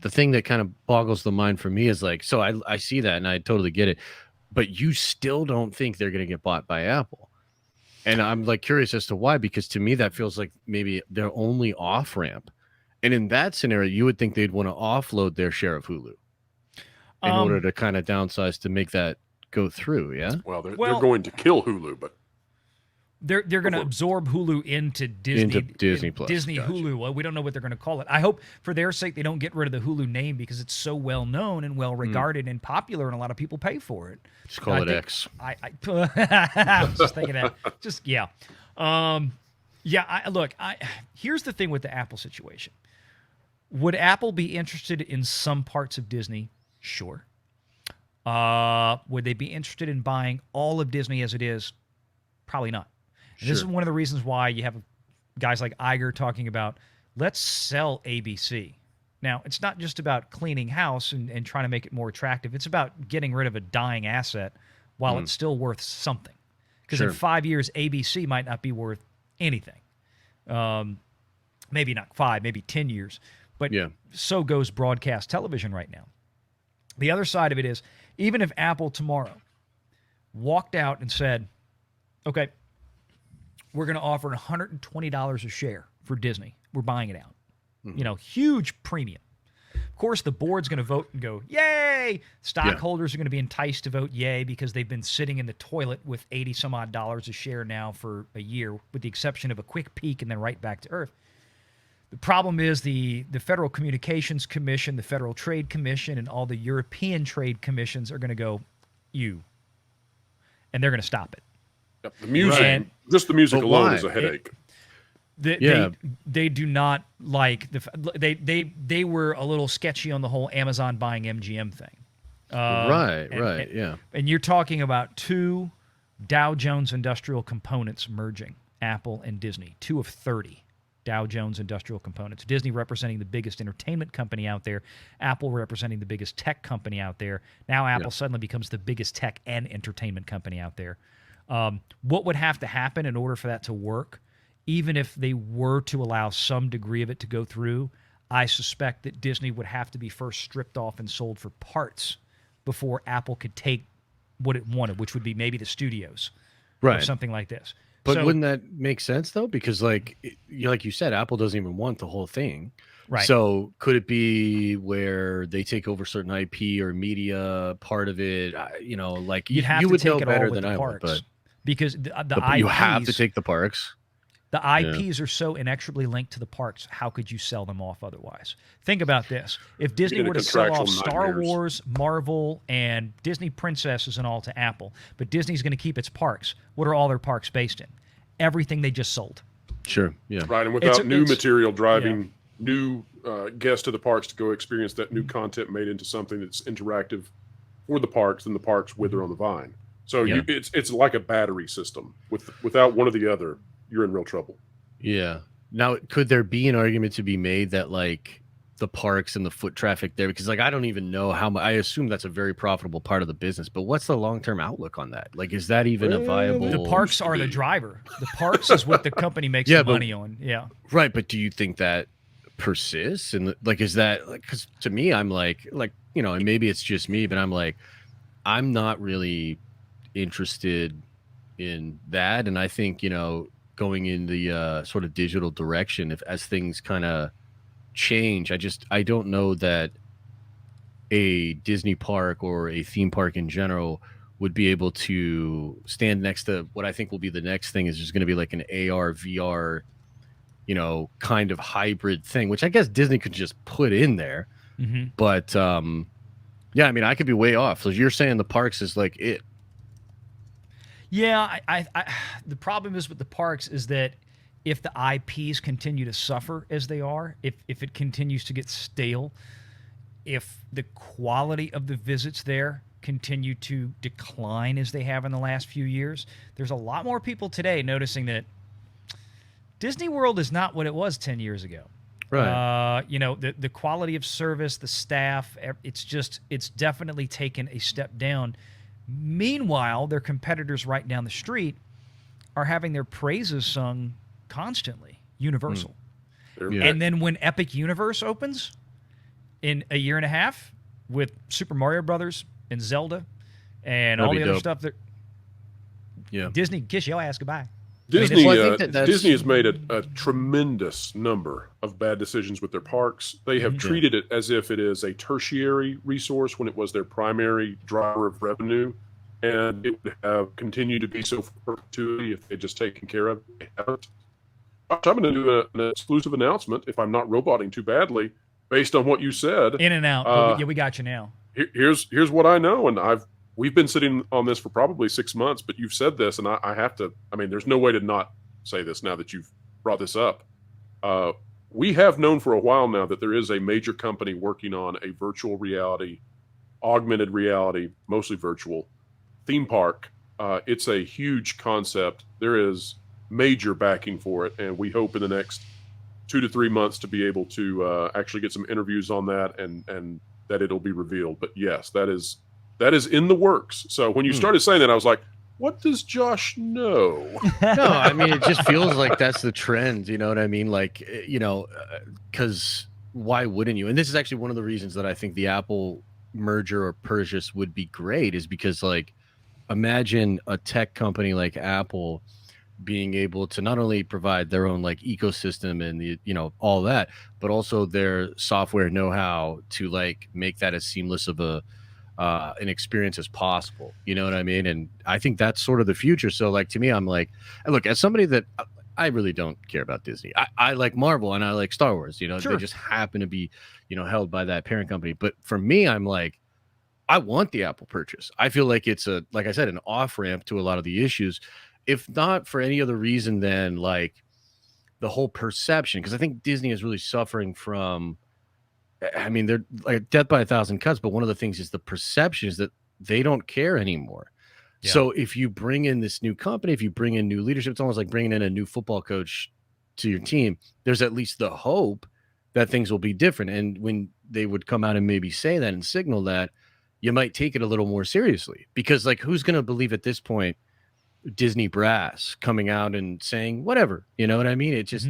the thing that kind of boggles the mind for me is like, so I see that and I totally get it, but you still don't think they're going to get bought by Apple. And I'm like curious as to why, because to me that feels like maybe their only off ramp. And in that scenario, you would think they'd want to offload their share of Hulu in order to kind of downsize to make that go through. Yeah. Well, they're going to kill Hulu, but they're going to absorb Hulu into Disney, Disney Plus. Disney Hulu. Well, we don't know what they're going to call it. I hope for their sake they don't get rid of the Hulu name because it's so well known and well regarded and popular, and a lot of people pay for it. Just call it X. I was just thinking that. Just yeah, look, here's the thing with the Apple situation. Would Apple be interested in some parts of Disney? Sure. Would they be interested in buying all of Disney as it is? Probably not. And this is one of the reasons why you have guys like Iger talking about, let's sell ABC. Now, it's not just about cleaning house and trying to make it more attractive. It's about getting rid of a dying asset while it's still worth something. Because in 5 years, ABC might not be worth anything. Maybe not 5, maybe 10 years. But so goes broadcast television right now. The other side of it is, even if Apple tomorrow walked out and said, okay, we're going to offer $120 a share for Disney. We're buying it out. Huge premium. Of course, the board's going to vote and go, yay! Stockholders are going to be enticed to vote yay because they've been sitting in the toilet with 80 some odd dollars a share now for a year, with the exception of a quick peak and then right back to earth. The problem is the Federal Communications Commission, the Federal Trade Commission, and all the European trade commissions are going to go, and they're going to stop it. Yep, the music, just the music alone is a headache. They do not like they were a little sketchy on the whole Amazon buying MGM thing. And you're talking about two Dow Jones Industrial Components merging, Apple and Disney, 2 of 30 Dow Jones Industrial Components. Disney representing the biggest entertainment company out there, Apple representing the biggest tech company out there. Now Apple suddenly becomes the biggest tech and entertainment company out there. What would have to happen in order for that to work, even if they were to allow some degree of it to go through? I suspect that Disney would have to be first stripped off and sold for parts before Apple could take what it wanted, which would be maybe the studios or something like this. But wouldn't that make sense, though? Because like you said, Apple doesn't even want the whole thing. Right. So could it be where they take over certain IP or media part of it? Like you'd have you to would take know it better all with than the I parks, would. But because the IPs, you have to take the parks. The IPs are so inexorably linked to the parks. How could you sell them off otherwise? Think about this. If Disney were to sell off Star Wars, Marvel, and Disney Princesses and all to Apple, but Disney's going to keep its parks, what are all their parks based in? Everything they just sold. Sure, yeah. Right, and without new material driving new guests to the parks to go experience that new content made into something that's interactive for the parks, then the parks wither on the vine. So it's like a battery system. Without one or the other, you're in real trouble. Yeah. Now, could there be an argument to be made that like the parks and the foot traffic there, because like I don't even know how much. I assume that's a very profitable part of the business, but what's the long-term outlook on that? Like, is that even a viable? The parks are the driver. The parks is what the company makes the money on. Yeah, right. But do you think that persists? And like, is that like? Because to me, I'm like and maybe it's just me, but I'm like, I'm not really interested in that, and I think going in the sort of digital direction, as things kind of change, I don't know that a Disney park or a theme park in general would be able to stand next to what I think will be the next thing is just going to be like an AR VR kind of hybrid thing, which I guess Disney could just put in there. But I mean, I could be way off. So you're saying the parks is like it. Yeah, I the problem is with the parks is that if the IPs continue to suffer as they are, if it continues to get stale, if the quality of the visits there continue to decline as they have in the last few years, there's a lot more people today noticing that Disney World is not what it was 10 years ago. Right. The quality of service, the staff, it's definitely taken a step down. Meanwhile, their competitors right down the street are having their praises sung constantly. Universal. And then when Epic Universe opens, in a year and a half with Super Mario Brothers and Zelda and That'd all be the other dope. stuff that Disney kiss your ass goodbye. Disney, well, I think that's- Disney has made a tremendous number of bad decisions with their parks. They have treated it as if it is a tertiary resource when it was their primary driver of revenue, and it would have continued to be so for perpetuity if they'd just taken care of it. They haven't. I'm going to do an exclusive announcement, if I'm not roboting too badly, based on what you said. In and out. But we got you now. Here's what I know, and we've been sitting on this for probably 6 months, but you've said this, and I have to. I mean, there's no way to not say this now that you've brought this up. We have known for a while now that there is a major company working on a virtual reality, augmented reality, mostly virtual theme park. It's a huge concept. There is major backing for it, and we hope in the next 2 to 3 months to be able to actually get some interviews on that, and that it'll be revealed. But yes, that is in the works. So when you started saying that, I was like, what does Josh know? No, I mean, it just feels like that's the trend. You know what I mean? Like, because why wouldn't you? And this is actually one of the reasons that I think the Apple merger or purchase would be great, is because, like, imagine a tech company like Apple being able to not only provide their own like ecosystem and all that, but also their software know-how to like make that as seamless of an experience as possible. You know what I mean? And I think that's sort of the future. So like, to me, I'm like, look, as somebody that I really don't care about Disney. I like Marvel and I like Star Wars, Sure. They just happen to be, held by that parent company. But for me, I'm like, I want the Apple purchase. I feel like it's like I said, an off-ramp to a lot of the issues, if not for any other reason than like the whole perception. Because I think Disney is really suffering from, I mean, they're like death by a thousand cuts, but one of the things is the perception is that they don't care anymore. Yeah. So if you bring in this new company, if you bring in new leadership, it's almost like bringing in a new football coach to your team. There's at least the hope that things will be different. And when they would come out and maybe say that and signal that, you might take it a little more seriously. Because like, who's going to believe at this point Disney brass coming out and saying whatever? You know what I mean? It just,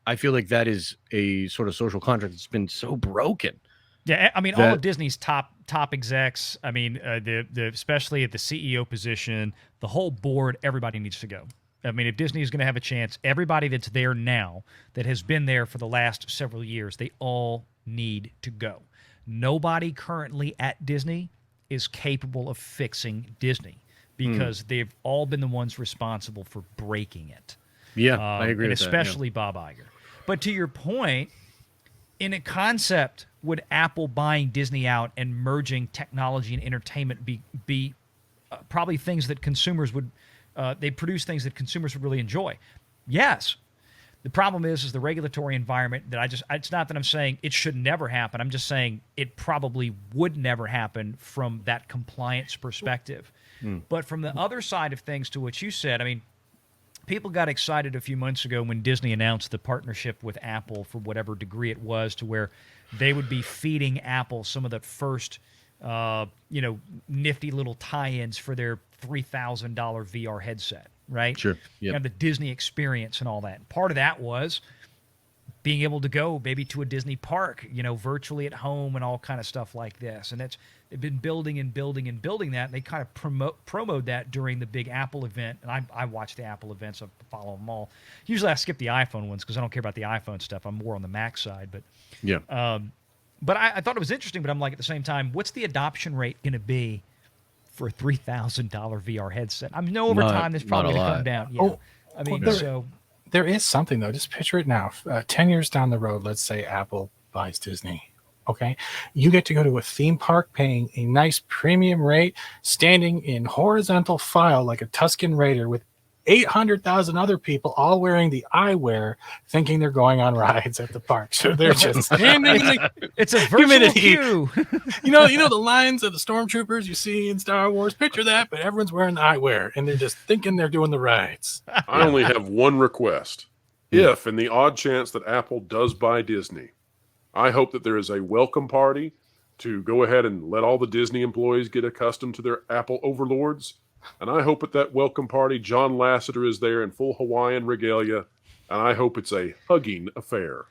I feel like that is a sort of social contract that's been so broken. Yeah, I mean, all of Disney's top execs. I mean, the especially at the CEO position, the whole board, everybody needs to go. I mean, if Disney is going to have a chance, everybody that's there now, that has been there for the last several years, they all need to go. Nobody currently at Disney is capable of fixing Disney because they've all been the ones responsible for breaking it. Yeah, I agree and with especially that, yeah. Bob Iger. But to your point, in a concept, would Apple buying Disney out and merging technology and entertainment be probably things that consumers would they produce things that consumers would really enjoy? Yes. The problem is the regulatory environment that it's not that I'm saying it should never happen. I'm just saying it probably would never happen from that compliance perspective. But from the other side of things, to what you said, I mean, people got excited a few months ago when Disney announced the partnership with Apple for whatever degree it was, to where they would be feeding Apple some of the first, nifty little tie-ins for their $3,000 VR headset, right? Sure. Yep. And the Disney experience and all that. Part of that was being able to go maybe to a Disney park, virtually at home and all kind of stuff like this. And they've been building and building and building that. And they kind of promoted that during the big Apple event. And I watch the Apple events. I follow them all. Usually I skip the iPhone ones because I don't care about the iPhone stuff. I'm more on the Mac side. But yeah. But I thought it was interesting. But I'm like, at the same time, what's the adoption rate going to be for a $3,000 VR headset? I mean, over time, this probably going to come down. Yeah. Oh, I mean, there is something, though. Just picture it now. 10 years down the road, let's say Apple buys Disney. Okay. You get to go to a theme park paying a nice premium rate, standing in horizontal file like a Tusken Raider with 800,000 other people all wearing the eyewear, thinking they're going on rides at the park. So they're just standing in the it's a virtual queue. you know the lines of the stormtroopers you see in Star Wars. Picture that, but everyone's wearing the eyewear and they're just thinking they're doing the rides. I only have one request. If in the odd chance that Apple does buy Disney, I hope that there is a welcome party to go ahead and let all the Disney employees get accustomed to their Apple overlords. And I hope at that welcome party, John Lasseter is there in full Hawaiian regalia, and I hope it's a hugging affair.